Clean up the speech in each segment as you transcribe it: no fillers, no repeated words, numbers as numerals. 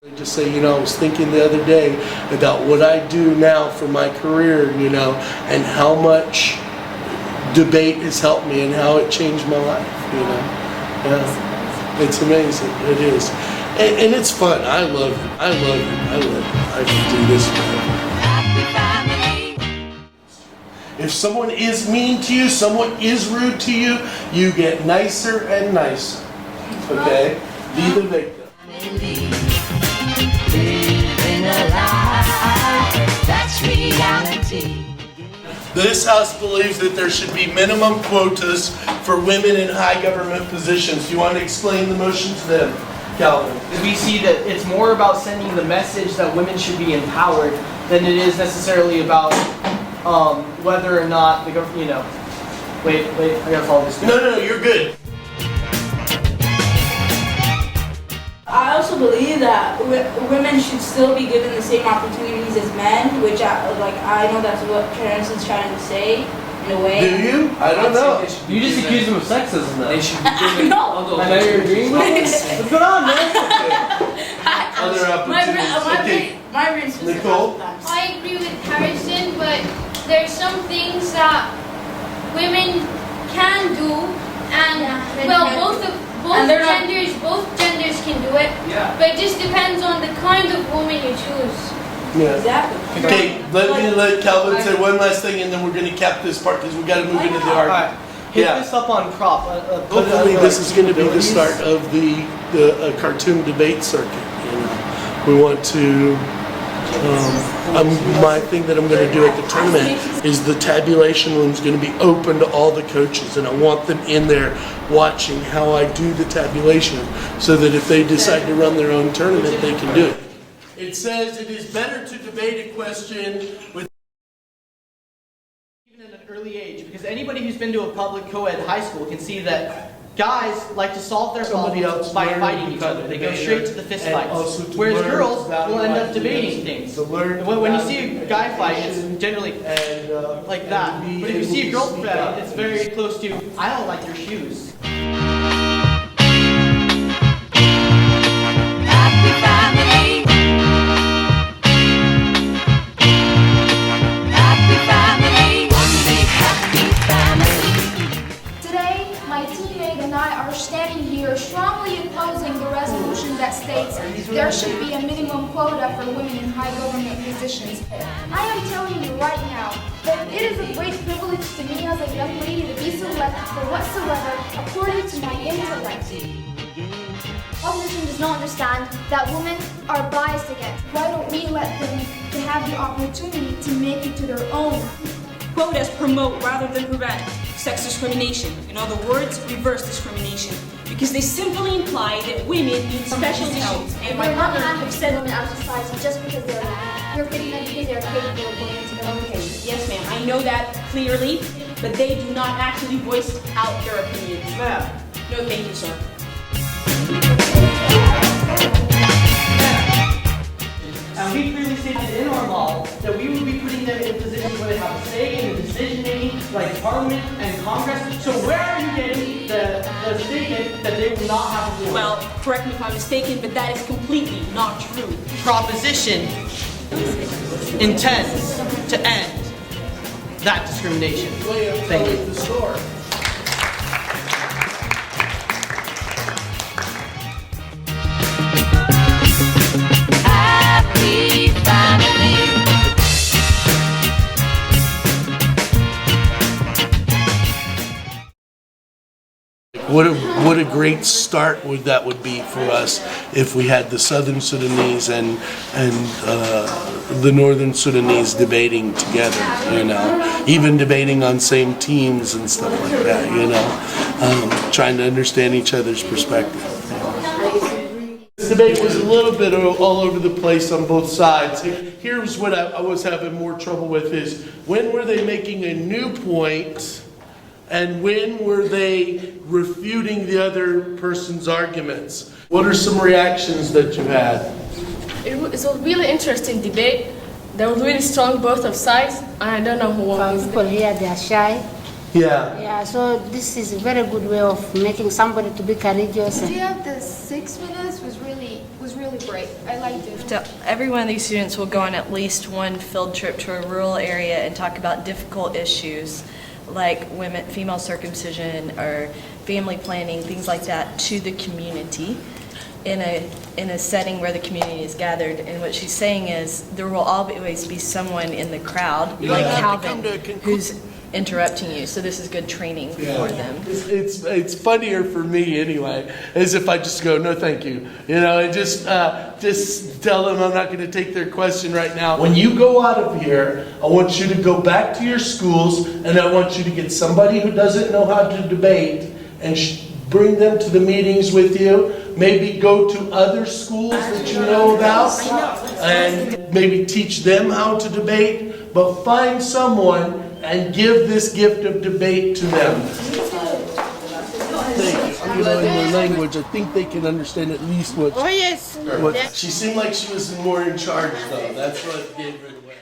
I just say, I was thinking the other day about what I do now for my career, and how much debate has helped me and how it changed my life, Yeah. It's amazing. It is. And it's fun. I love it. I can do this forever. If someone is mean to you, someone is rude to you, you get nicer and nicer. Okay? Be the victim. That's reality. This House believes that there should be minimum quotas for women in high government positions. Do you want to explain the motion to them, Calvin? We see that it's more about sending the message that women should be empowered than it is necessarily about whether or not the government, Wait, I gotta follow this. No, you're good. I also believe that women should still be given the same opportunities as men, which I know that's what Terrence is trying to say, in a way. Do you? I don't know. You just accuse them of sexism, though. No! I know you're agreeing with me. What's going on, man? Other opportunities. My brain's just Nicole? I agree with Harrison, but there's some things that women can do, and both genders can do it. Yeah. But it just depends on the kind of woman you choose. Yeah. Exactly. Okay, let Calvin say one last thing, and then we're going to cap this part because we got to move into the argument. Hit this up on prop. Hopefully, this is going to be the start of the Khartoum Debate Circuit. We want to. My thing that I'm going to do at the tournament is the tabulation room is going to be open to all the coaches, and I want them in there watching how I do the tabulation, so that if they decide to run their own tournament, they can do it. It says it is better to debate a question with Even at an early age, because anybody who's been to a public co-ed high school can see that guys like to solve their problems by fighting each other. They go straight to the fist fights. Whereas girls will end up debating things. When you see a guy fight, it's generally like that. But if you see a girl fight, it's very close to, I don't like your shoes. Happy family. Happy family. One big happy family. Today, my teammate and I are standing here strongly opposing the resolution that states there should be a minimum quota for women in high government positions. I am telling you right now that it is a great privilege to me as a young lady to be selected for whatsoever according to my intellect. Opposition does not understand that women are biased against. Why don't we let them to have the opportunity to make it to their own? Quotas promote rather than prevent sex discrimination. In other words, reverse discrimination. Because they simply imply that women need special help. And my mother have said women out of society just because they're women. You're picking them because they're capable of going into their own case. Yes, ma'am, I know that clearly, but they do not actually voice out their opinions. Ma'am. No, thank you, sir. And we clearly stated in our law that we would be putting them in positions where they have a say in the decision making, like Parliament and Congress. So where are you getting the statement that they will not have a voice? Well, correct me if I'm mistaken, but that is completely not true. Proposition intends to end that discrimination. Thank you. Happy family. What a great start that would be for us if we had the Southern Sudanese and the Northern Sudanese debating together, even debating on same teams and stuff like that, trying to understand each other's perspective. This debate was a little bit all over the place on both sides. Here's what I was having more trouble with is, when were they making a new point and when were they refuting the other person's arguments? What are some reactions that you had? It was a really interesting debate. They were really strong, both of sides, and I don't know who won. People here, they are shy. Yeah. Yeah, so this is a very good way of making somebody to be courageous. The idea of the 6 minutes was was really great. I liked it. Every one of these students will go on at least one field trip to a rural area and talk about difficult issues like female circumcision or family planning, things like that, to the community in a setting where the community is gathered. And what she's saying is there will always be someone in the crowd, like Calvin, who's interrupting you. So this is good training for them. It's funnier for me anyway, as if I just go, no thank you, and just tell them I'm not going to take their question right now. When you go out of here, I want you to go back to your schools, and I want you to get somebody who doesn't know how to debate and bring them to the meetings with you. Maybe go to other schools that you know about and maybe teach them how to debate, but find someone and give this gift of debate to them. Thank you. In their language, I think they can understand at least what. Oh yes. She seemed like she was more in charge, though. That's what gave her away.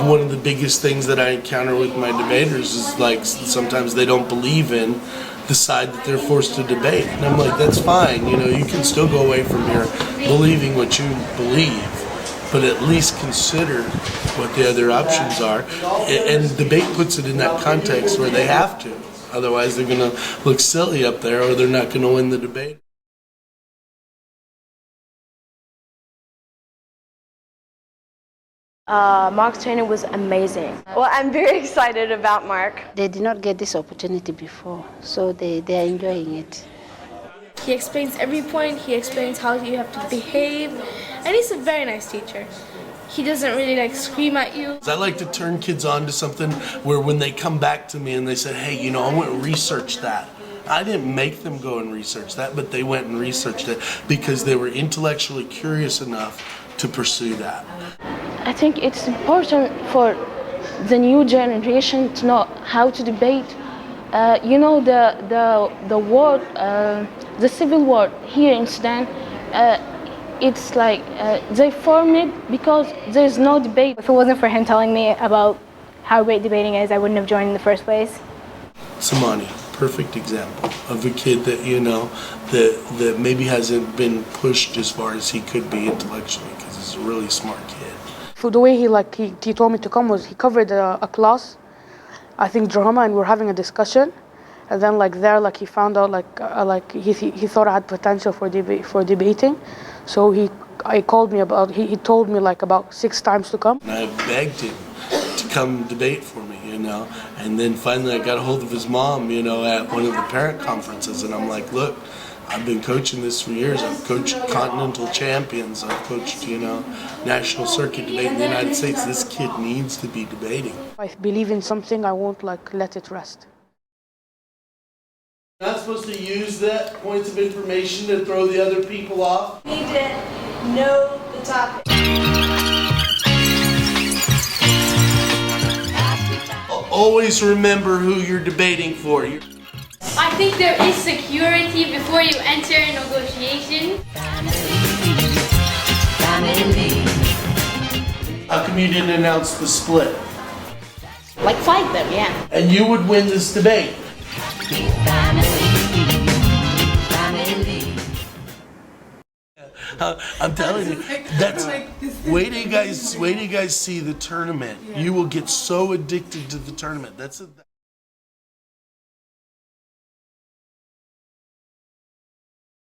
One of the biggest things that I encounter with my debaters is like sometimes they don't believe in the side that they're forced to debate, and I'm like, that's fine. You can still go away from here believing what you believe, but at least consider what the other options are. And debate puts it in that context where they have to. Otherwise, they're going to look silly up there, or they're not going to win the debate. Mark's training was amazing. Well, I'm very excited about Mark. They did not get this opportunity before, so they are enjoying it. He explains every point, he explains how you have to behave, and he's a very nice teacher. He doesn't really scream at you. I like to turn kids on to something where when they come back to me and they say, hey, I went and researched that. I didn't make them go and research that, but they went and researched it because they were intellectually curious enough to pursue that. I think it's important for the new generation to know how to debate. The war, the civil war here in Sudan, it's like they formed it because there's no debate. If it wasn't for him telling me about how great debating is, I wouldn't have joined in the first place. Samani, perfect example of a kid that, that maybe hasn't been pushed as far as he could be intellectually because he's a really smart kid. For the way he told me to come was he covered a class, I think drama, and we were having a discussion, and then he found out he thought I had potential for debating, so he told me about 6 times to come. And I begged him to come debate for me, and then finally I got a hold of his mom, at one of the parent conferences, and I'm like, look, I've been coaching this for years. I've coached continental champions. I've coached, national circuit debate in the United States. This kid needs to be debating. If I believe in something, I won't let it rest. You're not supposed to use that points of information to throw the other people off. You need to know the topic. Always remember who you're debating for. I think there is security before you enter a negotiation. How come you didn't announce the split? Fight them, yeah. And you would win this debate. I'm telling you, wait till you guys see the tournament. Yeah. You will get so addicted to the tournament.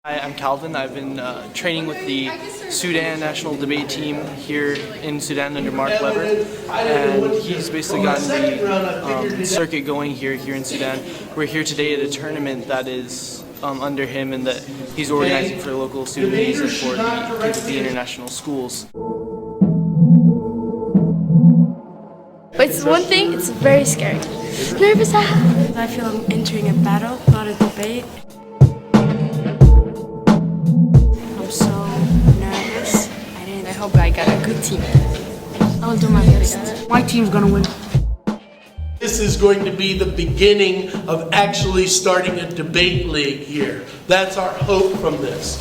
Hi, I'm Calvin. I've been training with the Sudan national debate team here in Sudan under Mark Weber, and he's basically gotten the circuit going here in Sudan. We're here today at a tournament that is under him and that he's organizing for local Sudanese and for the international schools. But it's one thing, it's very scary. Nervous. I feel I'm entering a battle, not a debate. I'm so nervous. I hope I got a good team. I'll do my best. My team's gonna win. This is going to be the beginning of actually starting a debate league here. That's our hope from this.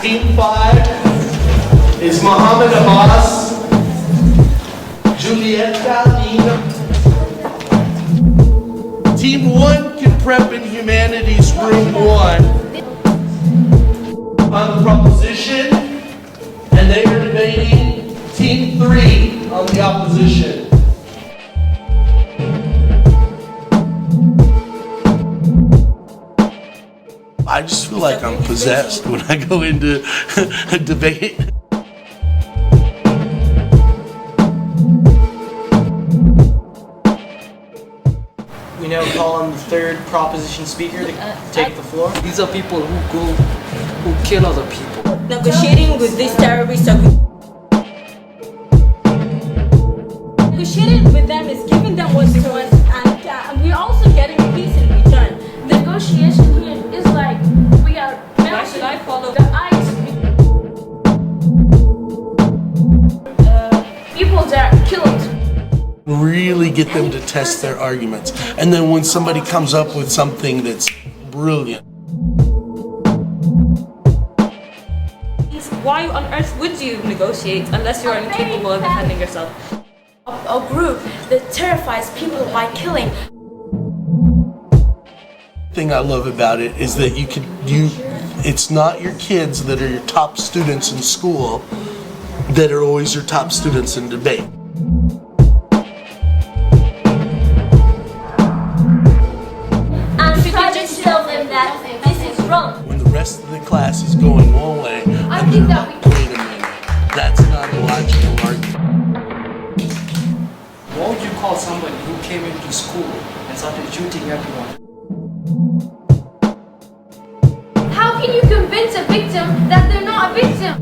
Team 5 is Mohammed Abbas, Julieta Lina. Team 1 can Group 1 on the proposition, and they are debating Team 3 on the opposition. I just feel like I'm possessed when I go into a debate. We now call on the third proposition speaker to take the floor. These are people who kill other people. Negotiating with these terrorists. Negotiating with them is giving them what they want, and we're also getting peace in return. Negotiation here is like we are melting. Why should I follow the ice? People that are killed. Really get them to test their arguments. And then when somebody comes up with something that's brilliant. Why on earth would you negotiate unless you're incapable of defending yourself? A group that terrifies people by killing. The thing I love about it is that it's not your kids that are your top students in school that are always your top students in debate. When the rest of the class is going one way, I think that wait a minute, that's not a logical argument. What would you call somebody who came into school and started shooting everyone? How can you convince a victim that they're not a victim?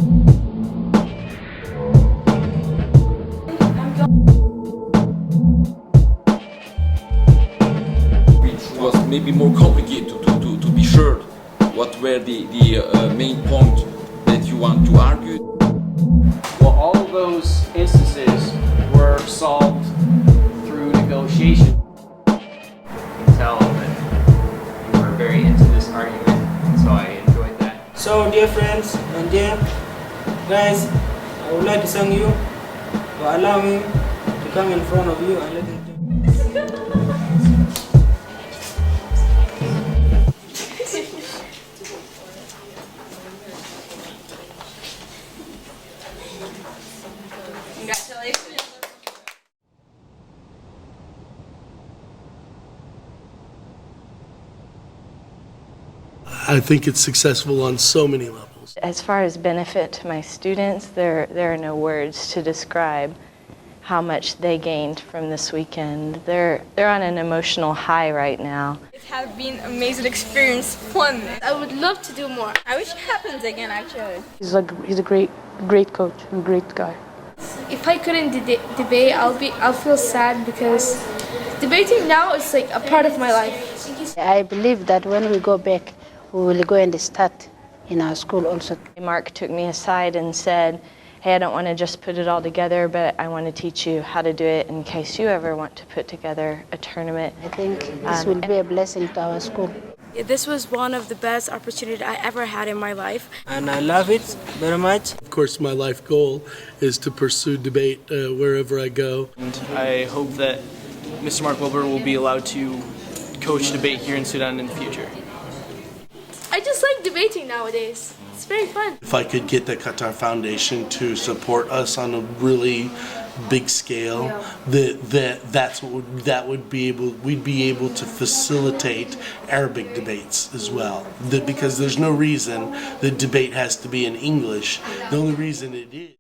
It was maybe more complicated to be sure what were the main points that you want to argue. Well, all of those instances were solved through negotiation. You can tell that you were very into this argument, and so I enjoyed that. So, dear friends and dear guys, I would like to thank you for allowing me to come in front of you and listen to you. Congratulations. I think it's successful on so many levels. As far as benefit to my students, there are no words to describe how much they gained from this weekend. They're on an emotional high right now. It has been an amazing experience, fun. I would love to do more. I wish it happens again, actually. He's a great coach and great guy. If I couldn't debate, I'll feel sad because debating now is like a part of my life. I believe that when we go back, we will go and start in our school also. Mark took me aside and said, hey, I don't want to just put it all together, but I want to teach you how to do it in case you ever want to put together a tournament. I think this will be a blessing to our school. This was one of the best opportunities I ever had in my life. And I love it very much. Of course, my life goal is to pursue debate wherever I go. And I hope that Mr. Mark Wilbur will be allowed to coach debate here in Sudan in the future. I just like debating nowadays. It's very fun. If I could get the Qatar Foundation to support us on a really big scale, we'd be able to facilitate Arabic debates as well. Because there's no reason that debate has to be in English. The only reason it is